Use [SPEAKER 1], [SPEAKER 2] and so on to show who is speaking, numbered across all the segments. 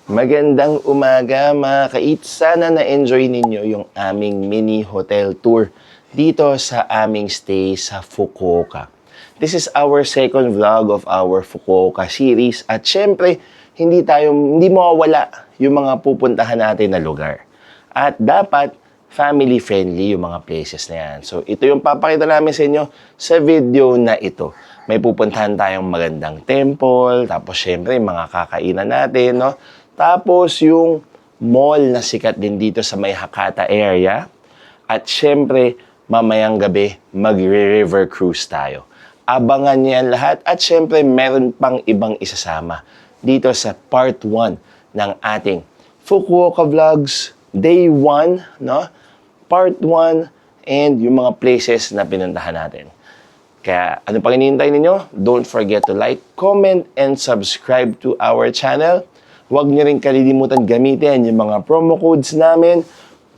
[SPEAKER 1] Magandang umaga mga ka-eats. Sana na-enjoy ninyo yung aming mini hotel tour dito sa aming stay sa Fukuoka. This is our second vlog of our Fukuoka series at syempre hindi mawawala yung mga pupuntahan natin na lugar. At dapat family friendly yung mga places na yan. So ito yung papakita namin sa inyo sa video na ito. May pupuntahan tayong magandang temple, tapos syempre mga kakainan natin, no? Tapos yung mall na sikat din dito sa may Hakata area. At syempre, mamayang gabi, mag-river cruise tayo. Abangan niyo yan lahat. At syempre, meron pang ibang isasama dito sa part 1 ng ating Fukuoka Vlogs Day 1, no? Part 1 and yung mga places na pinuntahan natin. Kaya ano pang hinihintay ninyo? Don't forget to like, comment, and subscribe to our channel. Huwag nyo rin kalilimutan gamitin yung mga promo codes namin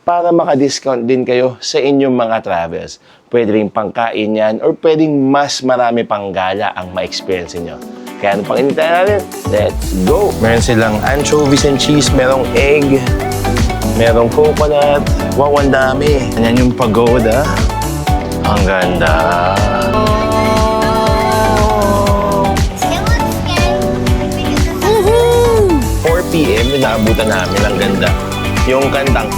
[SPEAKER 1] para maka-discount din kayo sa inyong mga travels. Pwede rin pangkain yan or pwedeng mas marami pang gala ang ma-experience nyo. Kaya ano pang hinihintay natin? Let's go! Meron silang anchovies and cheese, merong egg, merong coconut. Wow, ang dami! Yan yung pagoda. Ang ganda! 4 PM, naabutan namin. Ang ganda. Yung kantang.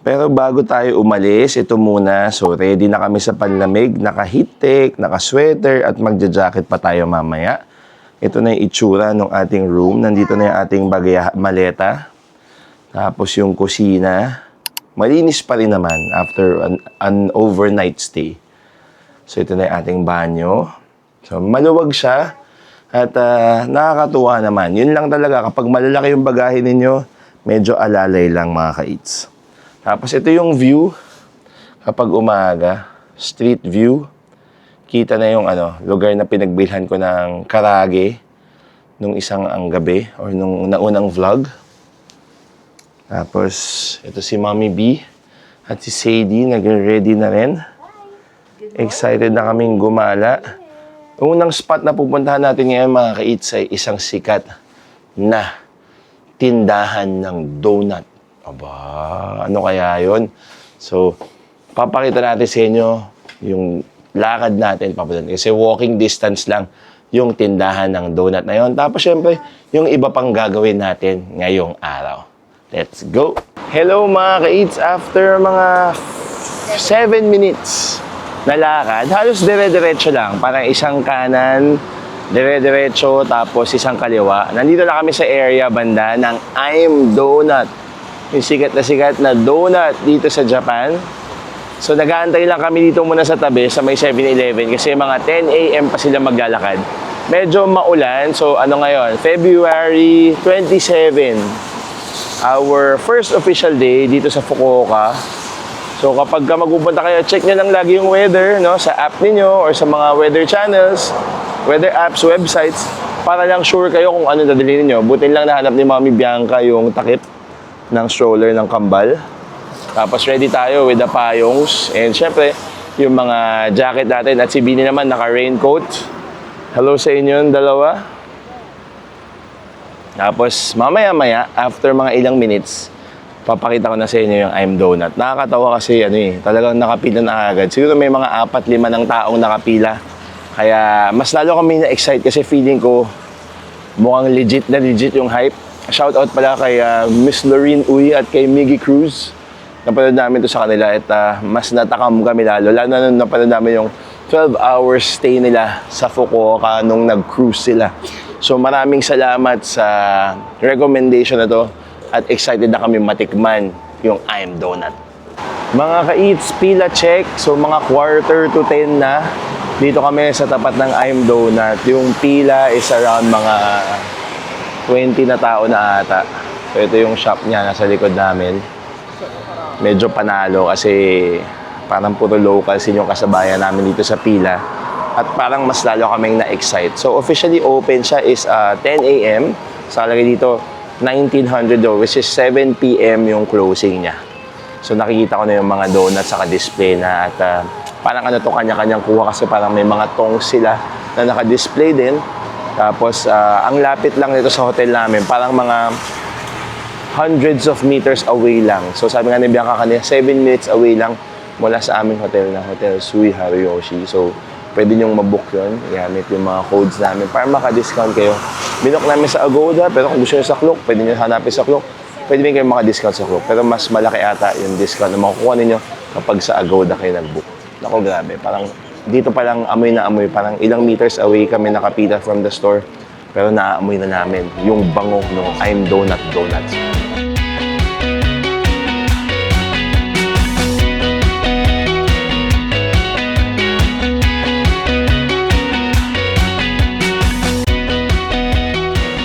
[SPEAKER 1] Pero bago tayo umalis, ito muna. So, ready na kami sa panlamig. Naka-heat-tech, naka-sweater, at magja-jacket pa tayo mamaya. Ito na yung itsura ng ating room. Nandito na yung ating maleta. Tapos yung kusina. Malinis pa rin naman after an overnight stay. So, ito na yung ating banyo. So, maluwag siya. At nakakatuwa naman. Yun lang talaga. Kapag malalaki yung bagahe ninyo, medyo alalay lang mga ka-eats. Tapos, ito yung view. Kapag umaga, street view. Kita na yung lugar na pinagbilhan ko ng karage nung isang gabi or nung naunang vlog. Tapos, ito si Mommy B at si Sadie, nag-ready na rin. Excited na kaming gumala. Unang spot na pupuntahan natin ngayon, mga ka-eats, ay isang sikat na tindahan ng donut. Aba, ano kaya yun? So, papakita natin sa inyo yung lakad natin papunta. Kasi walking distance lang yung tindahan ng donut na yun. Tapos, syempre, yung iba pang gagawin natin ngayong araw. Let's go! Hello mga ka-eats! After mga 7 minutes na lakad, halos dire-diretso lang. Parang isang kanan, dire-diretso, tapos isang kaliwa. Nandito na kami sa area banda ng I'm Donut. Yung sikat na donut dito sa Japan. So nag-aantay lang kami dito muna sa tabi sa may 7-Eleven kasi mga 10 AM pa sila maglalakad. Medyo maulan. So ano ngayon? February 27. Our first official day dito sa Fukuoka. So kapag magpupunta kayo, check nyo lang lagi yung weather, no, sa app niyo or sa mga weather channels, weather apps, websites, para lang sure kayo kung ano dadalhin niyo. Butin lang nahanap ni Mami Bianca yung takip ng stroller ng kambal. Tapos ready tayo with the payongs. And syempre, yung mga jacket natin. At si Bini naman naka-raincoat. Hello sa inyo yung dalawa. Tapos, mamaya-maya, after mga ilang minutes, papakita ko na sa inyo yung I'm Donut. Nakakatawa kasi, talagang nakapila na agad. Siguro may mga 4-5 ng taong nakapila. Kaya, mas lalo kami na-excite kasi feeling ko mukhang legit na legit yung hype. Shoutout pala kay Miss Lorene Uy at kay Miggy Cruz. Napanood namin to sa kanila at mas natakam kami lalo. Lalo na nung napanood namin yung 12 hours stay nila sa Fukuoka nung nag-cruise sila. So maraming salamat sa recommendation na to at excited na kami matikman yung I'm Donut. Mga ka-eats, pila check. So mga 9:45 na. Dito kami sa tapat ng I'm Donut. Yung pila is around mga 20 na tao na ata. So ito yung shop niya nasa likod namin. Medyo panalo kasi parang puro locals yung kasabayan namin dito sa pila. At parang mas lalo kaming na-excite. So, officially open siya is 10 AM. Sa lagay dito, 1900 which is 7 PM yung closing niya. So nakikita ko na yung mga donuts sa display na at parang ano to, kanya-kanyang kuha kasi parang may mga tongs sila na naka-display din. Tapos ang lapit lang nito sa hotel namin, parang mga hundreds of meters away lang. So sabi nga ni Bianca kanina, 7 minutes away lang mula sa aming hotel na Hotel Sui Hariyoshi. So pwede nyong mabook yun, gamit yung mga codes namin para maka-discount kayo. Binook namin sa Agoda, pero kung gusto nyo sa Klook, pwede nyo hanapin sa Klook. Pwede din kayo maka-discount sa Klook. Pero mas malaki ata yung discount na makukuha ninyo kapag sa Agoda kayo nag-book. Naku, grabe. Parang dito pa lang amoy na amoy. Parang ilang meters away kami nakapita from the store. Pero naaamoy na namin yung bango ng I'm Donut Donuts.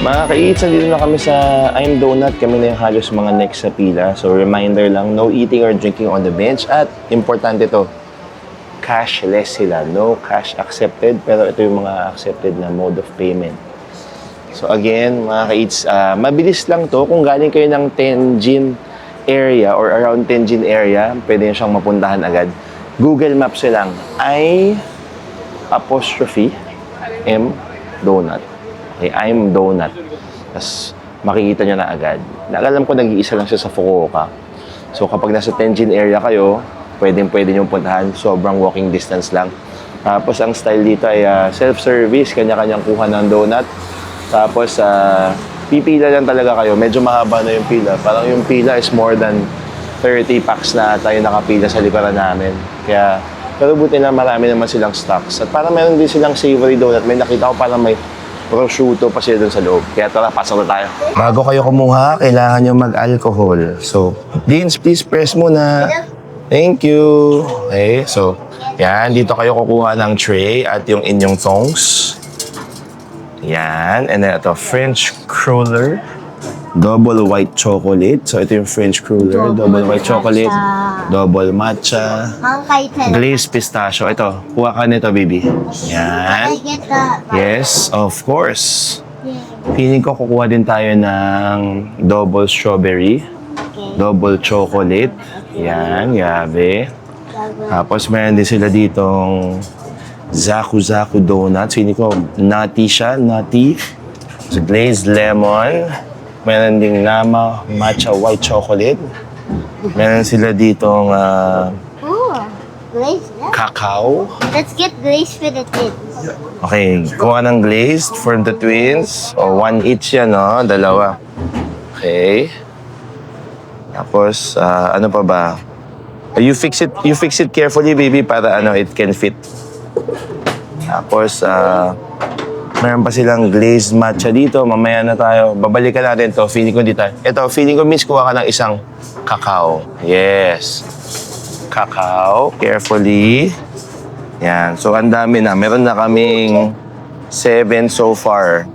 [SPEAKER 1] Mga ka-eats, nandito na kami sa I'm Donut. Kami na yung halos mga next sa pila. So reminder lang, no eating or drinking on the bench. At importante to, cashless sila. No cash accepted, pero ito yung mga accepted na mode of payment. So again, mga ka-eats, mabilis lang to. Kung galing kayo ng Tenjin area or around Tenjin area, pwede nyo siyang mapuntahan agad. Google Maps lang, I''M Donut. Okay, I'm Donut. Tapos makikita nyo na agad. Alam ko nag-iisa lang siya sa Fukuoka. So kapag nasa Tenjin area kayo, pwede nyo puntahan. Sobrang walking distance lang. Tapos ang style dito ay self-service. Kanya-kanyang kuha ng donut. Tapos pipila lang talaga kayo. Medyo mahaba na yung pila. Parang yung pila is more than 30 packs na tayo nakapila sa likuran namin. Kaya, pero buti na marami naman silang stocks. At parang meron din silang savory donut. May nakita ko parang may prosciutto pa sila dun sa loob. Kaya tara, pasok na tayo. Bago kayo kumuha, kailangan nyo mag-alcohol. So, Deans, please press muna. Thank you. Okay, so, yan. Dito kayo kukuha ng tray at yung inyong tongs. Yan. And then ito, French cruller. Double white chocolate. So, ito yung French cruller. Double white chocolate. Double matcha. Glazed pistachio. Ito, kuha ka nito, baby. Yan. Yes, of course. Feeling ko kukuha din tayo ng double strawberry. Double chocolate. Yan, yabe. Tapos, meron din sila ditong Zaku Zaku donuts. Feeling ko, nutty siya. Nutty. So, glazed lemon. Meron ding Nama matcha white chocolate. Meron sila ditong
[SPEAKER 2] glazed.
[SPEAKER 1] cacao.
[SPEAKER 2] Let's get glazed for the kids.
[SPEAKER 1] Okay, kuha ng glazed for the twins. O, one each yan, no? Dalawa. Okay. Tapos, ano pa ba? You fix it carefully, baby, para it can fit. Tapos, meron pa silang glazed matcha dito. Mamaya na tayo. Babalikan natin to. Feeling ko dito. Ito, feeling ko, miss, kuha ka ng isang cacao. Yes. Cacao. Carefully. Yan. So, ang dami na. Meron na kaming 7 so far.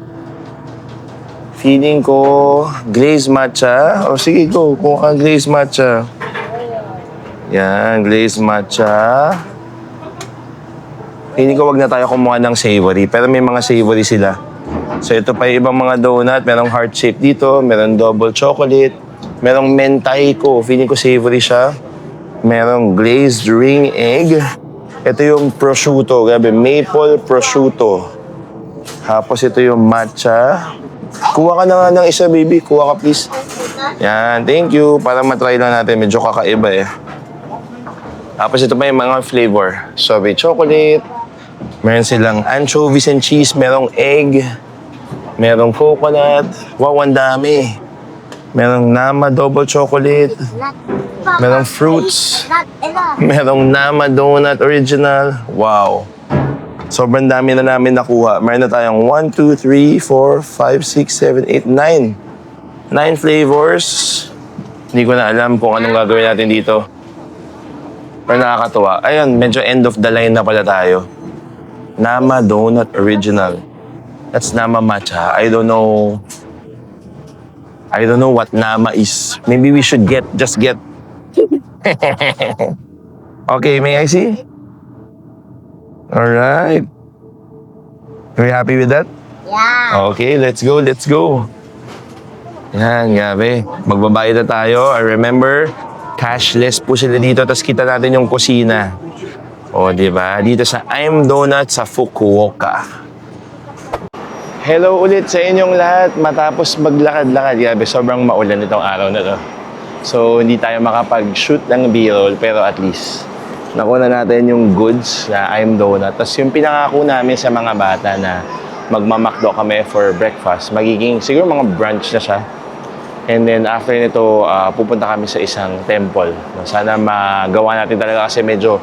[SPEAKER 1] Feeling ko, glazed matcha. O, sige, go. Kuha ka glazed matcha. Yan, glazed matcha. Hindi ko wag na tayo kumuha ng savory, pero may mga savory sila. So ito pa yung ibang mga donut, merong heart shape dito, merong double chocolate, merong mentaiko, feeling ko savory siya. Merong glazed ring egg. Ito yung prosciutto, grabe, maple prosciutto. Tapos ito yung matcha. Kuha ka na nga ng isa, baby. Kuha ka, please. Yan, thank you. Para matry lang natin, medyo kakaiba eh. Tapos ito pa yung mga flavor. Strawberry chocolate. Meron silang anchovies and cheese. Merong egg. Merong coconut. Wow, ang dami. Merong Nama double chocolate. Merong fruits. Merong Nama donut original. Wow. Sobrang dami na namin nakuha. Meron na tayong 1, 2, 3, 4, 5, 6, 7, 8, 9. 9 flavors. Hindi ko na alam kung anong gagawin natin dito. Pero nakakatuwa. Ayun, medyo end of the line na pala tayo. Nama Donut Original. That's Nama Matcha. I don't know what Nama is. Maybe we should just get. Okay, may I see? Alright. Are you happy with that?
[SPEAKER 2] Yeah.
[SPEAKER 1] Okay, let's go. Yan, gabi. Magbabayad na tayo. I remember, Cashless po sila dito. Tapos kita natin yung kusina. O, di ba? Dito sa I'm Donut sa Fukuoka. Hello ulit sa inyong lahat. Matapos maglakad-lakad, grabe, sobrang maulan itong araw na to. So, hindi tayo makapag-shoot ng B-roll, pero at least nakuha natin yung goods na I'm Donut. Tapos yung pinangako namin sa mga bata na magmamakdo kami for breakfast, magiging siguro mga brunch na siya. And then after nito, pupunta kami sa isang temple. Sana magawa natin talaga kasi medyo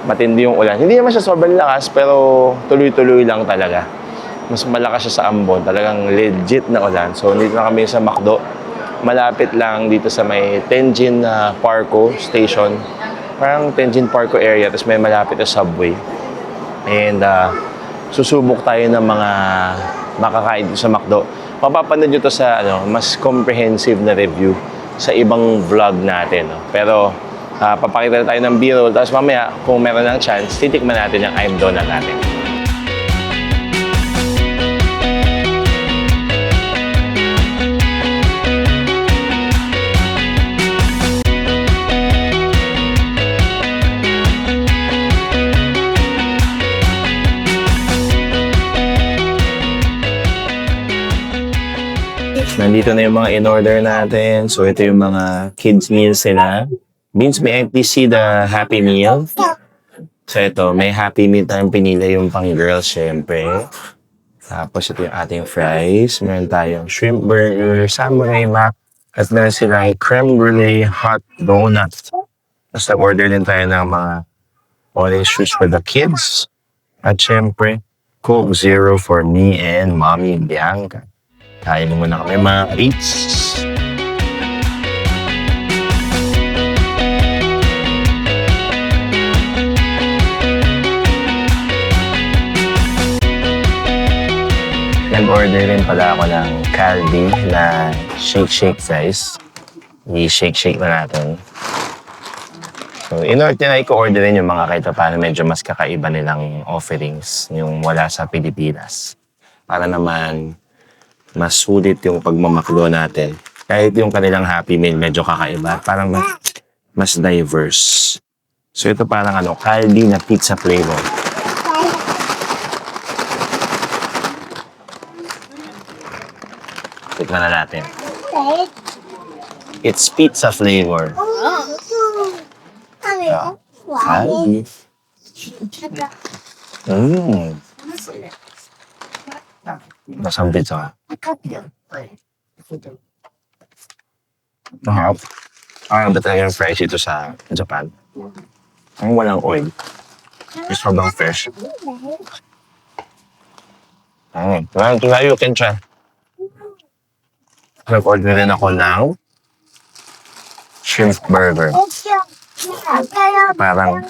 [SPEAKER 1] matindi yung ulan. Hindi naman siya sobrang lakas, pero tuloy-tuloy lang talaga. Mas malakas siya sa Ambon. Talagang legit na ulan. So, dito na kami sa Macdo. Malapit lang dito sa may Tenjin Parco Station. Parang Tenjin Parco area. Tapos may malapit na subway. And susubok tayo ng mga makakain dito sa Macdo. Mapapanood nyo to sa mas comprehensive na review sa ibang vlog natin. No? Pero papakita na tayo ng B-roll. Tapos mamaya, kung meron ng chance, titikman natin yung I'm Donut natin. Nandito na yung mga in-order natin. So, ito yung mga kids meals nila. Beans, may NTC the Happy Meal. So, ito, may Happy Meal tayong pinili yung pang-girls, syempre. Tapos, ito yung ating fries. Meron tayong shrimp burger, samurai mac, at meron silang creme brulee hot donut. Tapos, nag-order din tayo ng mga orange juice for the kids. At syempre, Coke Zero for me and Mommy Bianca. Kain muna kami mga eats. Nag-order rin pala ako ng Calbee na shake fries. I-shake na natin. So, in-order ko-order rin yung mga kahit paano medyo mas kakaiba nilang offerings yung wala sa Pilipinas. Para naman mas sulit yung pagmamakdo natin. Kahit yung kanilang Happy Meal medyo kakaiba. Parang mas diverse. So ito parang Calbee na pizza flavor. Tikman na natin. It's pizza flavor. Calbee. Masang pizza. Mahap. Ang ba talaga yung fries ito sa Japan? Ang walang oil. It's sobrang fresh. Try you can try. Nag-order rin ako ng shrimp burger. Parang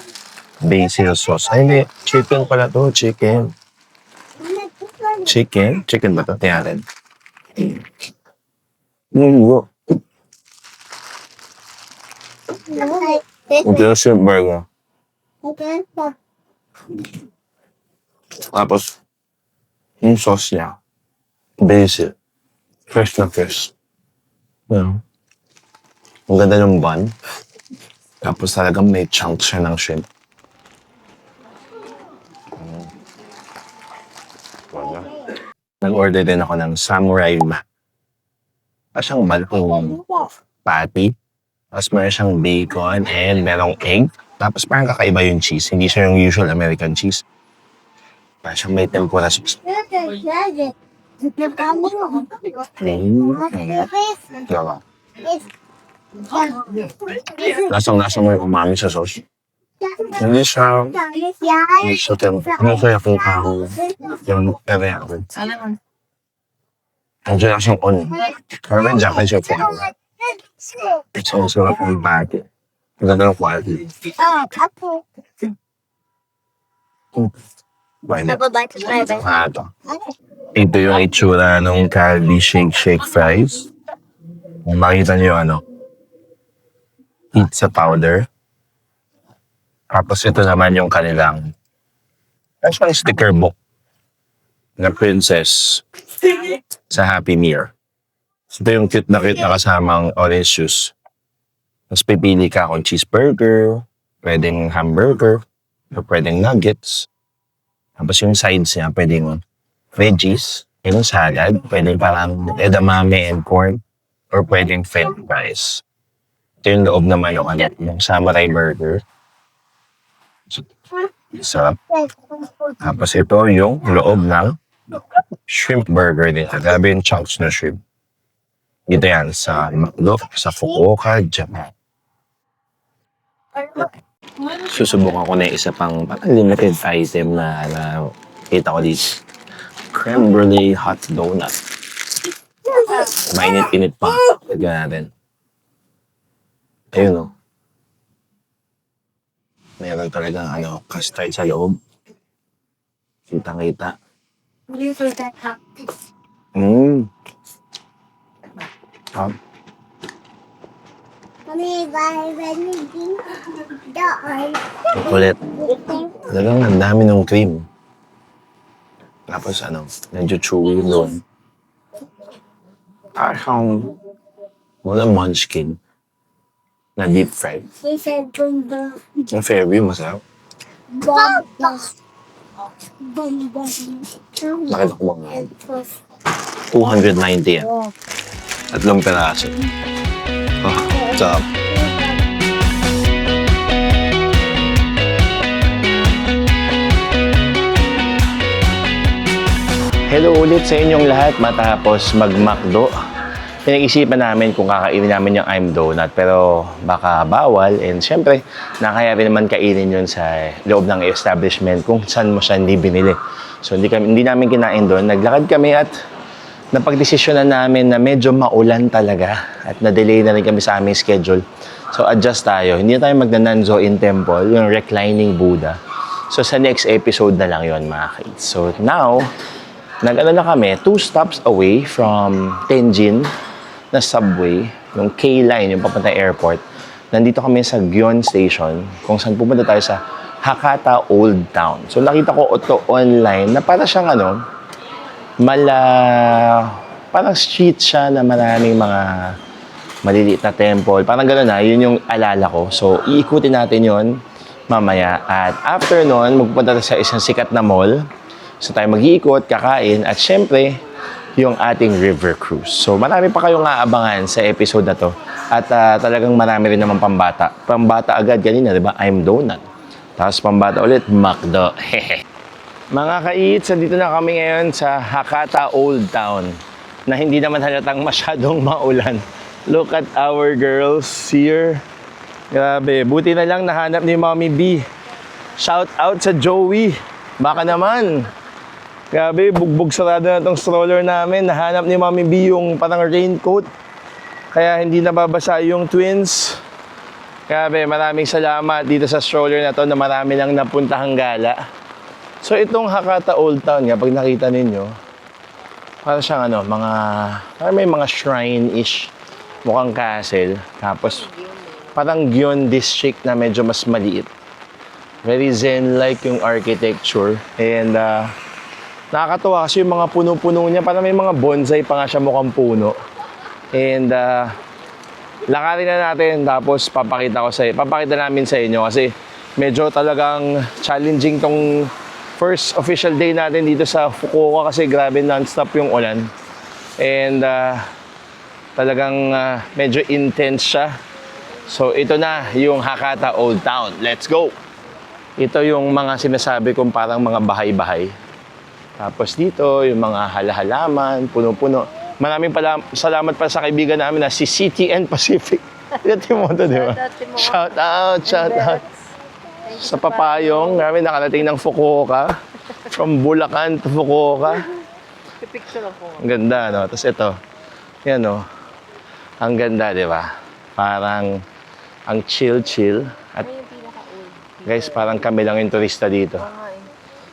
[SPEAKER 1] basil sauce. Ay, hindi. Chicken pala to. Chicken. Chicken ba ito? Tingnan natin. Ito yung shrimp burger. Tapos, yung sauce niya, basil. Fresh na fresh. Ang ganda ng bun. Tapos talagang may chunk siya ng shrimp. Nag-order din ako ng samurai mac. Siyang malaking patty. Tapos meron siyang bacon and merong egg. Tapos parang kakaiba yung cheese. Hindi siya yung usual American cheese. Parang siyang may tempura sauce. Lasang-lasang may umami sa sauce. Hindi siya tempura. Ano kaya kung kaho? Yung teriyaki. Ang dyan siyang on. Pero may Japanese siya po. So, sarap ng bati. Ang ganda ng quality. Ito yung itsura ng Calbee shake fries. Kung makita niyo pizza powder. Tapos ito naman yung kanilang sticker book na princess sa Happy Meal. Ito yung cute na kasamang orange juice. Tapos pipili ka kung cheeseburger, pwedeng hamburger, o pwedeng nuggets. Tapos yung sides niya, pwedeng veggies, yung salad, pwedeng parang edamame and corn, or pwedeng french fries. Ito yung loob naman yung samurai burger. Sarap. Tapos ito yung loob ng shrimp burger din. Grabe yung chunks na shrimp. Dito yan sa McDo, sa Fukuoka, Japan. Susubukan ko na yung isa pang limited item na kita ko dito. Creme brulee hot donut. Mainit-init pa. Lagyan natin. Ayun o. Meron talagang custard sa loob. Kitang-kita. Ulit. Talagang ang dami ng cream. Tapos medyo chewy doon. Parang walang munchkin na deep fried. Ang Fairview, masarap. Nakita ko mga 290 yan. Tatlong peraso. Sarap. Hello ulit sa inyong lahat matapos mag-McDo. Pinag-isipan namin kung kakainin namin yung I'm Donut pero baka bawal and syempre nakaya rin naman kainin yun sa loob ng establishment kung saan mo siya hindi binili. So hindi namin kinain doon. Naglakad kami at napagdesisyonan namin na medyo maulan talaga at na-delay na rin kami sa aming schedule. So adjust tayo. Hindi tayo magna-Nanzo in Temple, yung reclining Buddha. So sa next episode na lang yon mga kids. So now, na kami, 2 stops away from Tenjin na subway, yung K-Line, yung papunta airport. Nandito kami sa Gyeon Station, kung saan pupunta tayo sa Hakata Old Town. So nakita ko ito online na para siyang parang street siya na maraming mga maliliit na temple. Parang gano'n na, yun yung alala ko. So iikutin natin yon mamaya. At after nun, magpupunta tayo sa isang sikat na mall. So tayo mag-iikot, kakain, at syempre, yung ating river cruise. So marami pa kayong aabangan sa episode na to. At talagang marami rin naman pambata. Pambata agad kanina, di ba? I'm Donut. Tapos pambata ulit, McDo. Hehe. Mga ka-eats, dito na kami ngayon sa Hakata Old Town na hindi naman halatang masyadong maulan. Look at our girls here. Grabe, buti na lang nahanap ni Mommy B. Shout out sa Joey. Baka naman. Grabe, bugbog sarado na itong stroller namin. Nahanap ni Mommy B yung parang raincoat. Kaya hindi nababasa yung twins. Grabe, maraming salamat dito sa stroller na to na marami lang napuntahang gala. So itong Hakata Old Town nga, pag nakita ninyo, para siyang parang may mga shrine-ish. Mukhang castle. Tapos parang Gyeon district na medyo mas maliit. Very zen-like yung architecture. And nakakatuwa kasi yung mga puno-puno niya, parang may mga bonsai pa nga siya mukhang puno. And lakarin na natin tapos papakita namin sa inyo kasi medyo talagang challenging tong first official day natin dito sa Fukuoka kasi grabe non-stop yung ulan. And talagang medyo intense siya. So ito na yung Hakata Old Town. Let's go! Ito yung mga sinasabi kong parang mga bahay-bahay. Tapos dito, yung mga halaman, puno-puno. Maraming salamat pa sa kaibigan namin na si CTN Pacific. Ito Timoto, di ba? Shout out. Sa Papayong, namin nakarating ng Fukuoka. From Bulacan to Fukuoka.
[SPEAKER 3] Picture ako.
[SPEAKER 1] Ang ganda, no? Tapos ito, yan, no? Ang ganda, di ba? Parang ang chill. At
[SPEAKER 3] Ano yung pinaka-old?
[SPEAKER 1] guys, parang kami lang yung turista dito.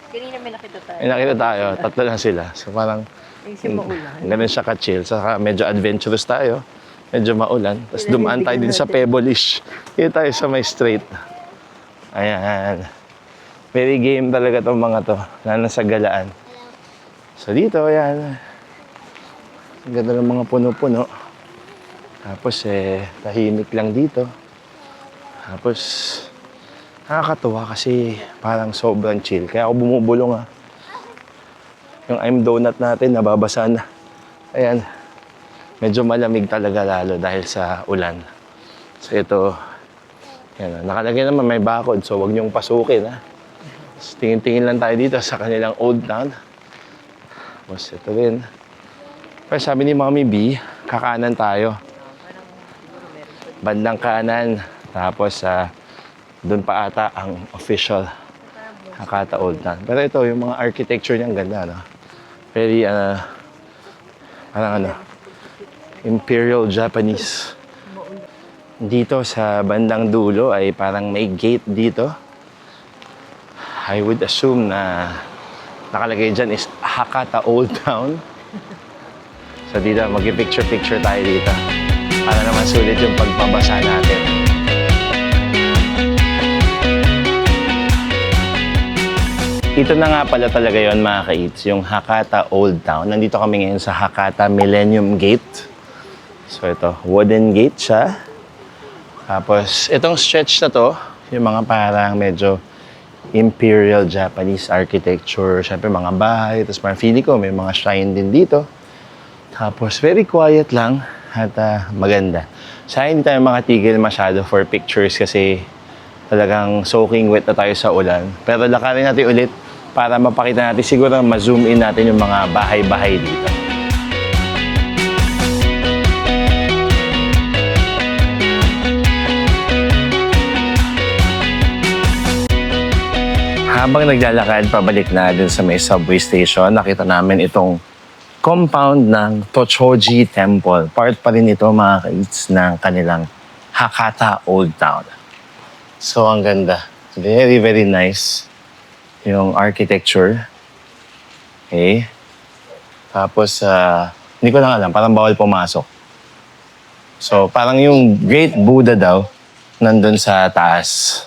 [SPEAKER 3] Kanina may nakita tayo.
[SPEAKER 1] May nakita tayo, tatlo lang sila. So parang
[SPEAKER 3] Yung maulan.
[SPEAKER 1] ganun siya ka-chill. Saka medyo adventurous tayo. Medyo maulan. Tapos dumaan tayo din sa Pebble-ish. Dito tayo sa may straight. Ayan. Very game talaga itong mga to. Lalo sa galaan. So dito, ayan. Ang ganda ng mga puno-puno. Tapos tahimik lang dito. Tapos, nakakatuwa kasi parang sobrang chill. Kaya ako bumubulong Yung I'm donut natin, nababasa na. Ayan. Medyo malamig talaga lalo dahil sa ulan. So ito, yan, nakalagay naman may bakod. So huwag niyong pasukin So, tingin-tingin lang tayo dito sa kanilang old town. Tapos ito rin. Pero sabi ni Mommy B, kakanan tayo. Bandang kanan. Tapos doon pa ata ang official Hakata Old Town. Pero ito, yung mga architecture niya, ang ganda, no? Very, parang Imperial Japanese. Dito sa bandang dulo ay parang may gate dito. I would assume na nakalagay dyan is Hakata Old Town. So dito, mag-picture-picture tayo dito. Para naman sulit yung pagpabasa natin. Ito na nga pala talaga yon mga ka-eats, yung Hakata Old Town. Nandito kami ngayon sa Hakata Millennium Gate. So ito, wooden gate siya. Tapos itong stretch na to, yung mga parang medyo Imperial Japanese architecture. Siyempre mga bahay, tapos parang feeling ko may mga shrine din dito. Tapos very quiet lang at maganda. Sa hindi tayo makatigil masyado for pictures kasi talagang soaking wet na tayo sa ulan. Pero lakarin natin ulit para mapakita natin, siguro ma-zoom in natin yung mga bahay-bahay dito. Habang naglalakad pabalik na dun sa may subway station, nakita namin itong compound ng Tochoji Temple. Part pa rin ito mga ka-eats ng kanilang Hakata Old Town. So ang ganda. Very, very nice. Yung architecture. Okay. Tapos, hindi ko lang alam, parang bawal pumasok. So parang yung Great Buddha daw, nandun sa taas.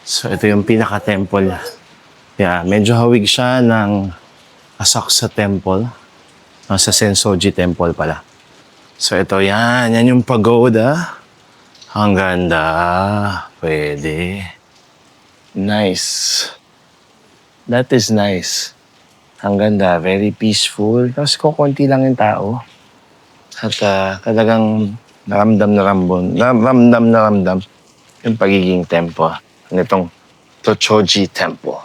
[SPEAKER 1] So ito yung pinaka-temple. Yeah, medyo hawig siya ng Asakusa Temple. Sa Sensoji Temple pala. So ito, yan yung pagoda. Ang ganda. Pwede. Nice. That is nice. Ang ganda. Very peaceful. Tapos kukunti lang yung tao. At talagang ramdam yung pagiging temple nitong Tochoji Temple.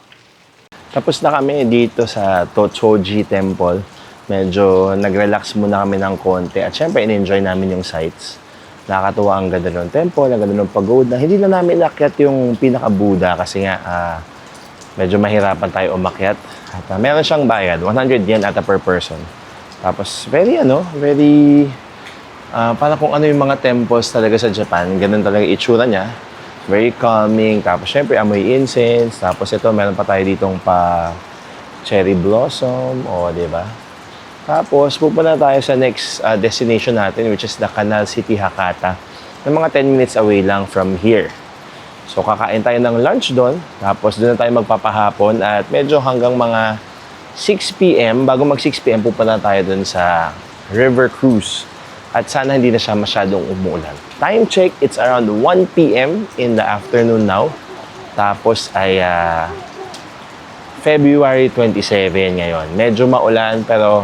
[SPEAKER 1] Tapos na kami dito sa Tochoji Temple. Medyo nag-relax muna kami ng konti. At syempre, in-enjoy namin yung sights. Nakakatuwa ang ganda ng temple, ang ganda ng pagoda. Hindi na namin inakyat yung pinaka-Buddha kasi nga medyo mahirapan tayo umakyat. At meron siyang bayad, 100 yen ata per person. Tapos very para kung ano yung mga temples talaga sa Japan, ganun talaga itsura niya. Very calming. Tapos syempre amoy incense. Tapos ito, meron pa tayo ditong pa cherry blossom. O, di ba? Tapos pupunta tayo sa next destination natin, which is the Canal City, Hakata. Na mga 10 minutes away lang from here. So kakain tayo ng lunch doon. Tapos doon na tayo magpapahapon. At medyo hanggang mga 6 p.m. Bago mag 6 p.m. pupunta tayo doon sa River Cruise. At sana hindi na siya masyadong umuulan. Time check, it's around 1 p.m. in the afternoon now. Tapos ay February 27 ngayon. Medyo maulan pero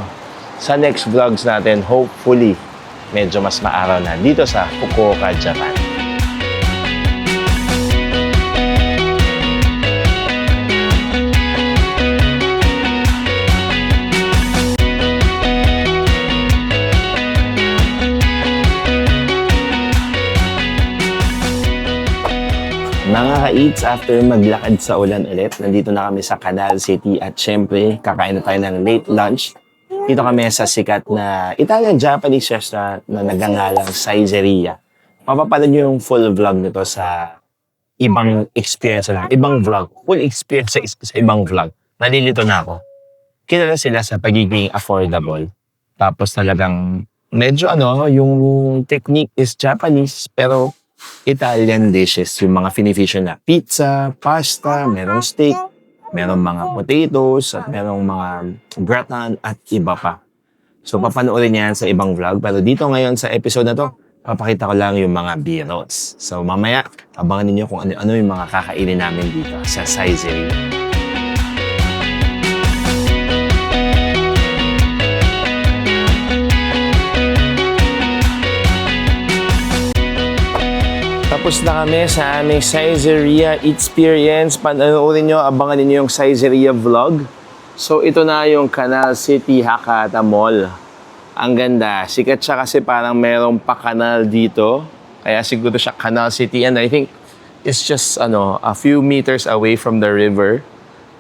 [SPEAKER 1] sa next vlogs natin, hopefully, medyo mas maaraw na dito sa Fukuoka, Japan. Mga ka-eats, after maglakad sa ulan ulit, nandito na kami sa Canal City at syempre, kakain na tayo ng late lunch. Dito kami sa sikat na Italian-Japanese restaurant na nagngangalang Saizeria. Mapapanood nyo yung full vlog nito sa ibang experience lang. Ibang vlog. Full experience sa ibang vlog. Nalilito na ako. Kilala sila sa pagiging affordable. Tapos talagang medyo yung technique is Japanese pero Italian dishes, yung mga finifish na pizza, pasta, merong steak, merong mga potatoes, at merong mga gratin at iba pa. So, papanoorin niyan sa ibang vlog. Pero dito ngayon sa episode na to, Papakita ko lang yung mga B-rolls. So mamaya, abangan ninyo kung ano yung mga kakainin namin dito sa Saizeria. Tapos na kami sa aming Saizeria experience. Panoorin nyo, abangan ninyo yung Saizeria vlog. So ito na yung Canal City Hakata Mall. Ang ganda. Sikat siya kasi parang merong pa-canal dito. Kaya siguro siya Canal City. And I think it's just a few meters away from the river.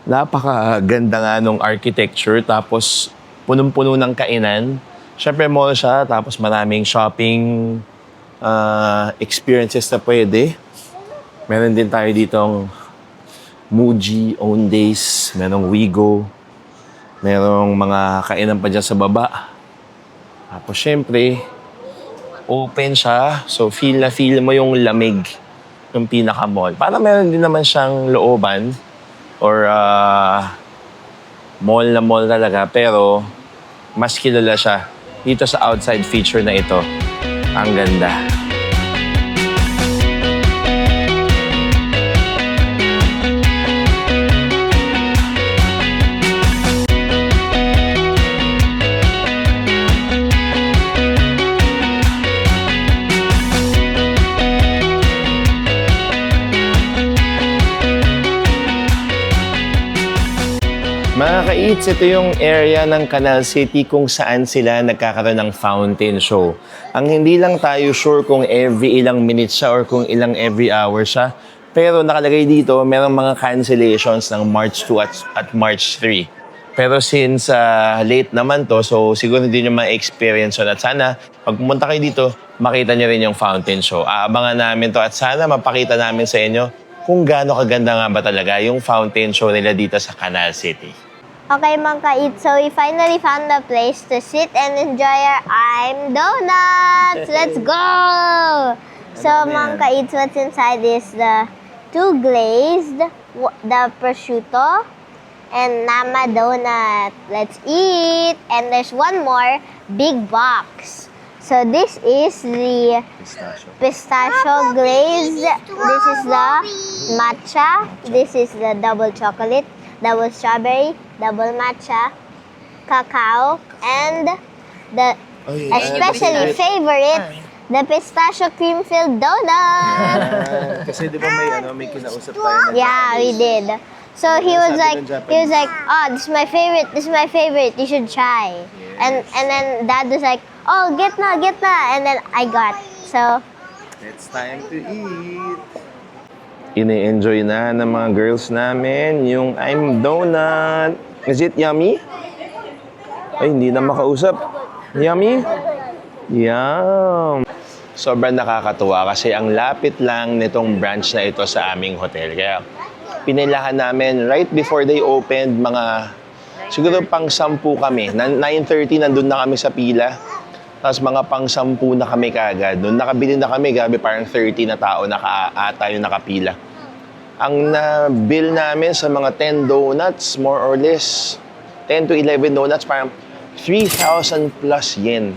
[SPEAKER 1] Napakaganda nga nung architecture. Tapos punong-puno ng kainan. Siyempre mall siya. Tapos maraming shopping experiences na pwede. Meron din tayo ditong Muji, Owndays, merong Wigo. Merong mga kainan pa dyan sa baba. Tapos syempre, open siya. So feel mo yung lamig ng pinaka-mall. Parang meron din naman siyang looban or mall na mall talaga. Pero mas kilala siya dito sa outside feature na ito. Ang ganda. Mga ka-eats, ito yung area ng Canal City kung saan sila nagkakaroon ng fountain show. Ang hindi lang tayo sure kung every ilang minutes siya or kung ilang every hour siya. Pero nakalagay dito, merong mga cancellations ng March 2 at March 3. Pero since late naman to, so siguro hindi nyo ma-experience yun. At sana, pag pumunta kayo dito, makita nyo rin yung fountain show. Aabangan namin to at sana mapakita namin sa inyo kung gaano kaganda nga ba talaga yung fountain show nila dito sa Canal City.
[SPEAKER 2] Okay, mga ka-eats, so we finally found a place to sit and enjoy our I'm Donuts! Let's go! So, mga ka-eats, what's inside is the two glazed, the prosciutto, and Nama donut. Let's eat! And there's one more big box. So, this is the pistachio glazed. This is the matcha. This is the double chocolate, double strawberry, double matcha, cacao, and the especially favorite, the pistachio cream-filled donut.
[SPEAKER 1] Kasi di ba may kinausap tayo na
[SPEAKER 2] Yeah, we did. So he was like, oh, this is my favorite, you should try. And then Dad was like, oh, get na, and then I got. So
[SPEAKER 1] it's time to eat. Ini-enjoy na ng mga girls namin yung I'm Donut. Is it yummy? Ay, hindi na makausap. Yummy? Yum! Sobrang nakakatuwa kasi ang lapit lang nitong branch na ito sa aming hotel. Kaya pinilahan namin right before they opened, mga siguro pang 10 kami. 9:30 nandun na kami sa pila. Tapos mga pang 10 na kami kaagad. Noon nakabili na kami, gabi parang 30 na tao ata yung nakapila. Ang na-bill namin sa mga 10 donuts, more or less, 10 to 11 donuts, parang 3,000 plus yen.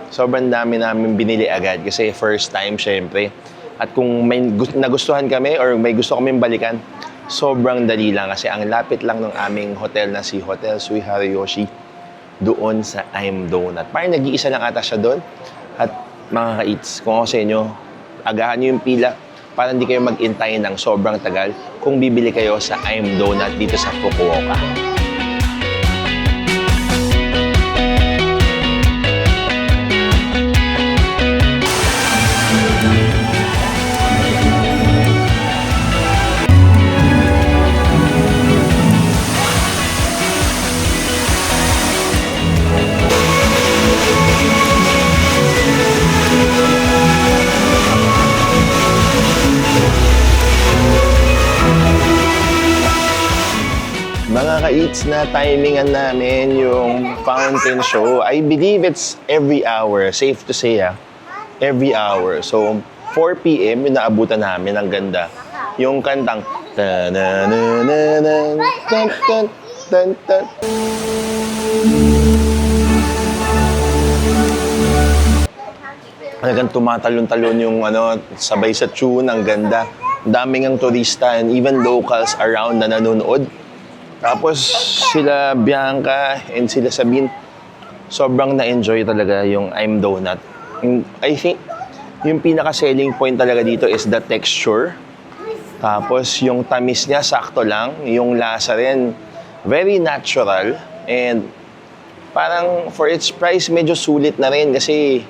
[SPEAKER 1] Sobrang dami namin binili agad kasi first time syempre. At kung may nagustuhan kami or may gusto kaming balikan, sobrang dali lang kasi ang lapit lang ng aming hotel na si Hotel Sui Harayoshi doon sa I'm Donut. Parang nag-iisa lang ata siya doon. At mga ka-eats, kung ako sa inyo, agahan nyo yung pila para hindi kayo mag-intay ng sobrang tagal kung bibili kayo sa I'm Donut dito sa Fukuoka. Mga ka-eats, na timingan namin yung fountain show. I believe it's every hour. Safe to say, every hour. So, 4 p.m. yung naabutan namin. Ang ganda. Yung kantang ta-na-na-na-na, tan-tan-tan-tan. Talagang tumatalon-talon yung sabay sa tune, ang ganda. Ang daming ang turista and even locals around na nanonood. Tapos sila Bianca and sila Sabine, sobrang na-enjoy talaga yung I'm Donut. I think yung pinaka-selling point talaga dito is the texture. Tapos yung tamis niya, sakto lang. Yung lasa rin, very natural. And parang for its price, medyo sulit na rin kasi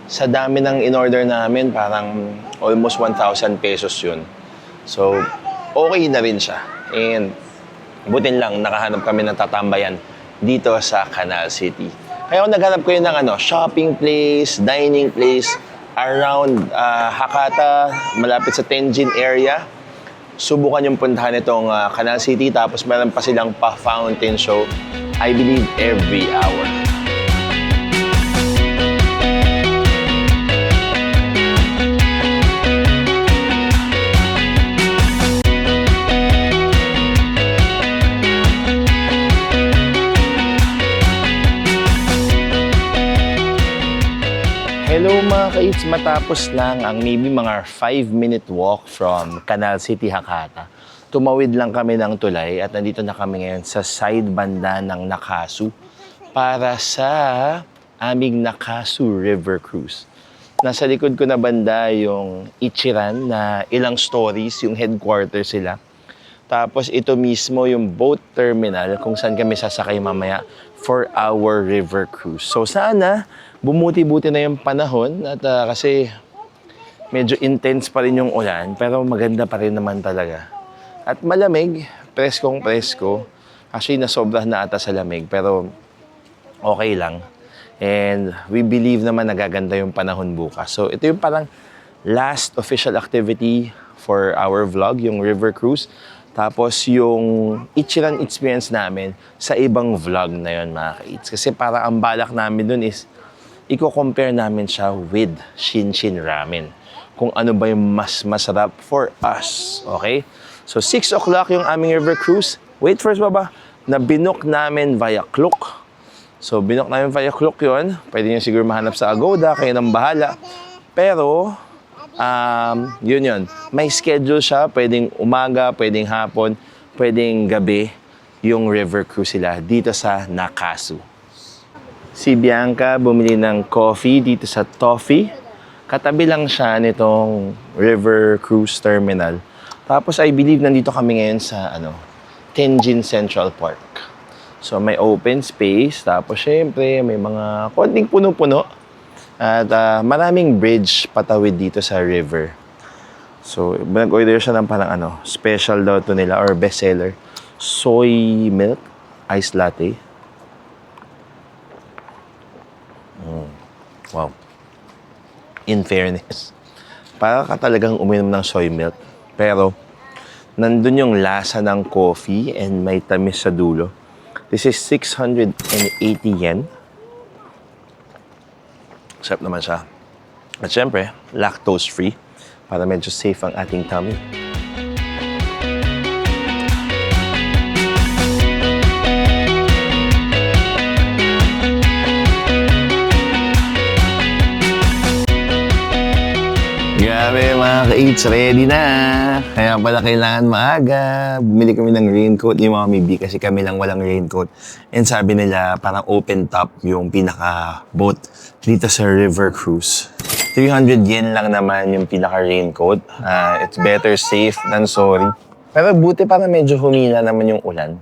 [SPEAKER 1] sa dami ng in-order namin, parang almost 1,000 pesos yun. So, okay na rin siya. And butin lang, nakahanap kami ng tatambayan dito sa Canal City. Kaya ako naghanap kayo ng shopping place, dining place, around Hakata, malapit sa Tenjin area. Subukan yung puntahan itong Canal City. Tapos meron pa silang pa-fountain show, I believe, every hour. Hello mga ka-eats, matapos lang ang maybe mga 5-minute walk from Canal City, Hakata. Tumawid lang kami ng tulay at nandito na kami ngayon sa side banda ng Nakasu para sa aming Nakasu River Cruise. Nasa likod ko na banda yung Ichiran na ilang stories, yung headquarters sila. Tapos ito mismo yung boat terminal kung saan kami sasakay mamaya for our river cruise. So sana bumuti-buti na yung panahon at kasi medyo intense pa rin yung ulan pero maganda pa rin naman talaga. At malamig, preskong-presko. Actually nasobra na ata sa lamig pero okay lang. And we believe naman nagaganda yung panahon bukas. So ito yung parang last official activity for our vlog, yung river cruise. Tapos yung Ichiran experience namin sa ibang vlog na yun mga ka-eats. Kasi para ang balak namin dun is i-compare namin siya with Shinshin Ramen. Kung ano ba yung mas masarap for us. Okay? So 6 o'clock yung aming river cruise. Wait first baba. Na binook namin via Klook. So binook namin via Klook yun. Pwede nyo siguro mahanap sa Agoda. Kayo nang bahala. Pero yun. May schedule siya. Pwedeng umaga, pwedeng hapon, pwedeng gabi yung river cruise sila dito sa Nakasu. Si Bianca bumili ng coffee dito sa Toffee. Katabi lang siya nitong river cruise terminal. Tapos I believe nandito kami ngayon sa Tenjin Central Park. So may open space. Tapos syempre may mga konting puno-puno. At maraming bridge patawid dito sa river. So, nag-order siya ng parang special daw to nila or bestseller. Soy milk, iced latte. Wow. In fairness, para ka talagang uminom ng soy milk. Pero, nandun yung lasa ng coffee and may tamis sa dulo. This is 680 yen. Sarap naman siya. At syempre, lactose-free para medyo safe ang ating tummy. Grabe mga ka-eats, ready na! Kaya pala kailangan maaga. Bumili kami ng raincoat ni Mommy B kasi kami lang walang raincoat. And sabi nila parang open top yung pinaka-boat dito sa river cruise. 300 yen lang naman yung pinaka-raincoat. It's better safe than sorry. Pero buti parang medyo humina naman yung ulan.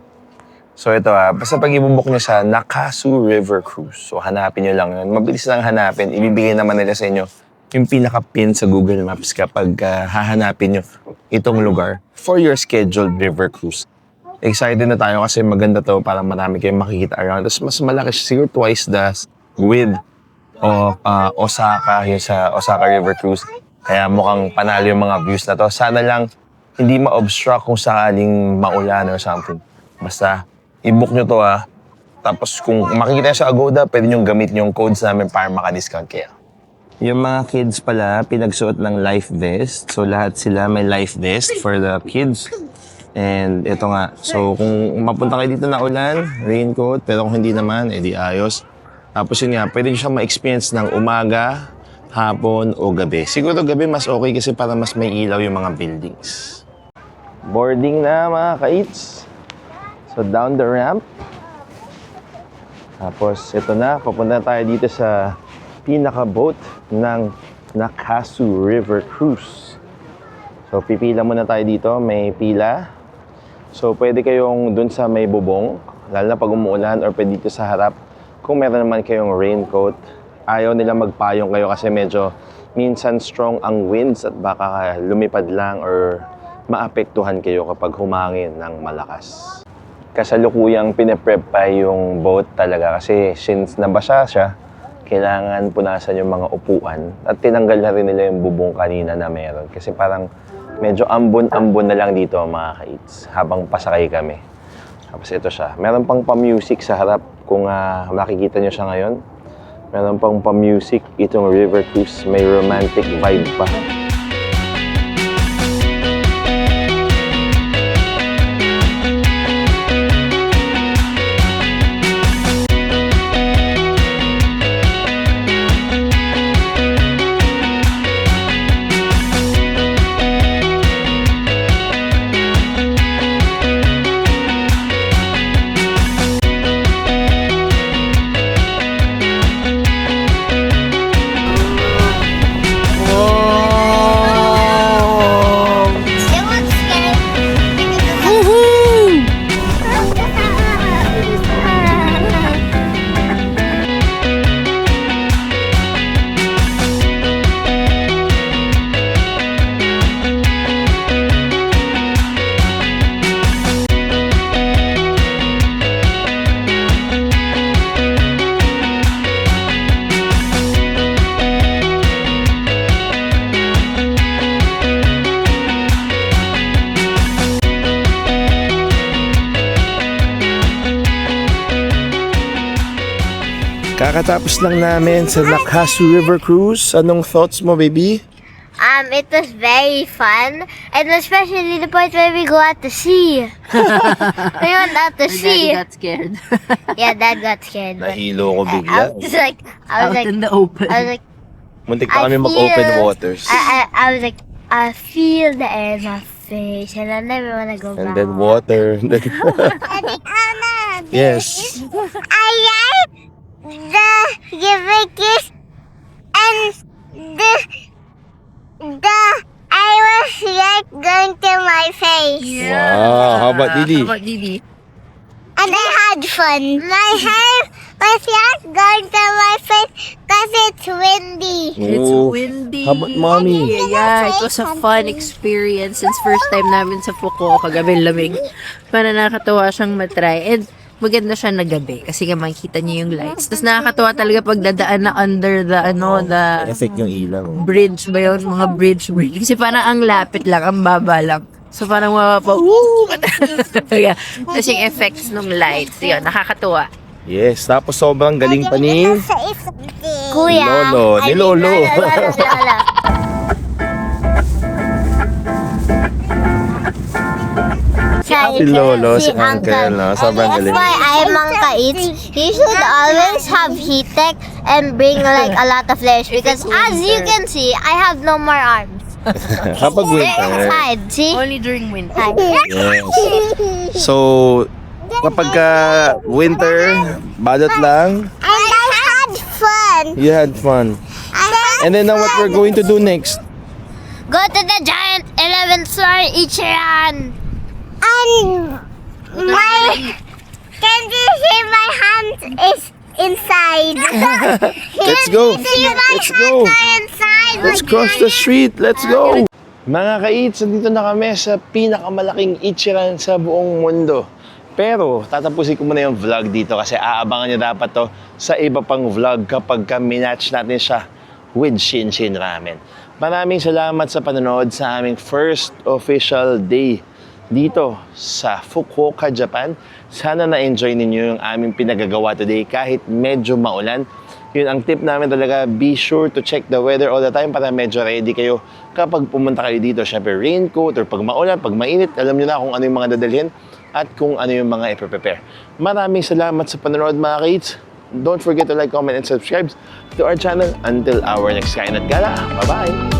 [SPEAKER 1] So ito basta pag ibubok nyo sa Nakasu River Cruise. So hanapin nyo lang yun. Mabilis lang hanapin. Ibibigay naman nila sa inyo yung pinaka-pin sa Google Maps kapag hahanapin nyo itong lugar for your scheduled river cruise. Excited na tayo kasi maganda to, parang marami kayong makikita around. Tapos mas malaki siya, siguro twice the width of Osaka, yung sa Osaka River Cruise. Kaya mukhang panalo yung mga views na to. Sana lang hindi ma-obstruct kung sakaling maulan or something. Basta i-book nyo to Tapos kung makikita nyo sa Agoda, pwede nyo gamit yung codes namin para maka-discount kayo. Yung mga kids pala, pinagsuot ng life vest. So, lahat sila may life vest for the kids. And ito nga. So, kung mapunta kayo dito na ulan, raincoat. Pero kung hindi naman, edi ayos. Tapos yun nga, pwede nyo siyang ma-experience ng umaga, hapon o gabi. Siguro gabi mas okay kasi para mas may ilaw yung mga buildings. Boarding na mga ka-eats. So down the ramp. Tapos ito na, papunta tayo dito sa pinaka-boat ng Nakasu River Cruise. So pipila muna tayo dito, may pila. So pwede kayong dun sa may bubong, lalo na pag umuulan, or pwede dito sa harap. Kung meron naman kayong raincoat, ayaw nila magpayong kayo kasi medyo minsan strong ang winds at baka lumipad lang or maapektuhan kayo kapag humangin ng malakas. Kasalukuyang pinaprep pa yung boat talaga kasi since nabasa siya, kailangan punasan yung mga upuan at tinanggal na rin nila yung bubong kanina na meron kasi parang medyo ambon-ambon na lang dito mga ka-eats habang pasakay kami. Tapos ito siya, meron pang pa-music sa harap kung makikita nyo siya ngayon. Meron pang pa-music itong River Cruise, may romantic vibe pa.
[SPEAKER 2] It was scary.
[SPEAKER 1] Kakatapos lang namin sa Nakasu River Cruise. Anong thoughts mo, baby?
[SPEAKER 2] It was very fun, and especially the part where we go out to sea. We went out to
[SPEAKER 3] My daddy
[SPEAKER 2] sea.
[SPEAKER 3] got scared.
[SPEAKER 2] Yeah, Dad got scared. But
[SPEAKER 1] Nahilo ko
[SPEAKER 2] I
[SPEAKER 1] bigla.
[SPEAKER 2] was like,
[SPEAKER 3] Out in the open.
[SPEAKER 2] I was like,
[SPEAKER 1] Muntik pa kami mag-open waters.
[SPEAKER 2] I was like, I feel the air in my face, and I never want to go
[SPEAKER 1] And
[SPEAKER 2] back.
[SPEAKER 1] then water. And then yes.
[SPEAKER 2] I like the Givikis and the I was like going to my face.
[SPEAKER 1] Wow, how about Didi?
[SPEAKER 3] How about Didi?
[SPEAKER 2] And I had fun. My hair was like going to my face because it's windy.
[SPEAKER 3] It's
[SPEAKER 1] Oh,
[SPEAKER 3] windy.
[SPEAKER 1] how about mommy?
[SPEAKER 3] Yeah, it was a fun experience since first time namin sa Fukuoka, gabi lamig. Para nakakatawa siyang matry. And maganda siya na gabi kasi nga makikita niyo yung lights. Tapos nakakatawa talaga pag dadaan na under the the
[SPEAKER 1] Effect yung ilaw.
[SPEAKER 3] bridge ba yun? Mga bridge. Kasi parang ang lapit lang, ang baba lang. So parang mapapa, woo! Yeah. Tapos yung effects ng lights, yun, nakakatuwa.
[SPEAKER 1] Yes, tapos sobrang galing pa ni
[SPEAKER 2] Kuya.
[SPEAKER 1] Lolo, ni Lolo. Si Lolo, si Uncle, no? Sobrang galing.
[SPEAKER 2] FYI, Mangka Eats, you should always have heat tech and bring like a lot of layers because as you can see, I have no more arms.
[SPEAKER 1] Kapag
[SPEAKER 2] They're
[SPEAKER 1] winter.
[SPEAKER 2] inside, see?
[SPEAKER 3] Only during winter.
[SPEAKER 1] Yes. So, kapag winter, badot lang,
[SPEAKER 2] And I had fun.
[SPEAKER 1] you had fun. And then now what we're going to do next?
[SPEAKER 2] Go to the giant 11-story Ichiran. And can you see my hand is inside?
[SPEAKER 1] Let's go.
[SPEAKER 2] See my
[SPEAKER 1] Let's go.
[SPEAKER 2] hands are inside.
[SPEAKER 1] Let's cross the street. Let's go. Mga ka-eats, nandito na kami sa pinakamalaking Ichiran sa buong mundo. Pero tatapusin ko muna yung vlog dito kasi aabangan nyo dapat to sa iba pang vlog kapag minatch natin siya with Shinshin Ramen. Maraming salamat sa panonood sa aming first official day dito sa Fukuoka, Japan. Sana na-enjoy ninyo yung aming pinagagawa today kahit medyo maulan. Yun ang tip namin talaga, be sure to check the weather all the time para medyo ready kayo kapag pumunta kayo dito. Syempre raincoat or pag maulan, pag mainit, alam nyo na kung ano yung mga dadalhin at kung ano yung mga iprepare. Maraming salamat sa panonood mga kids. Don't forget to like, comment, and subscribe to our channel. Until our next kain at gala. Bye-bye!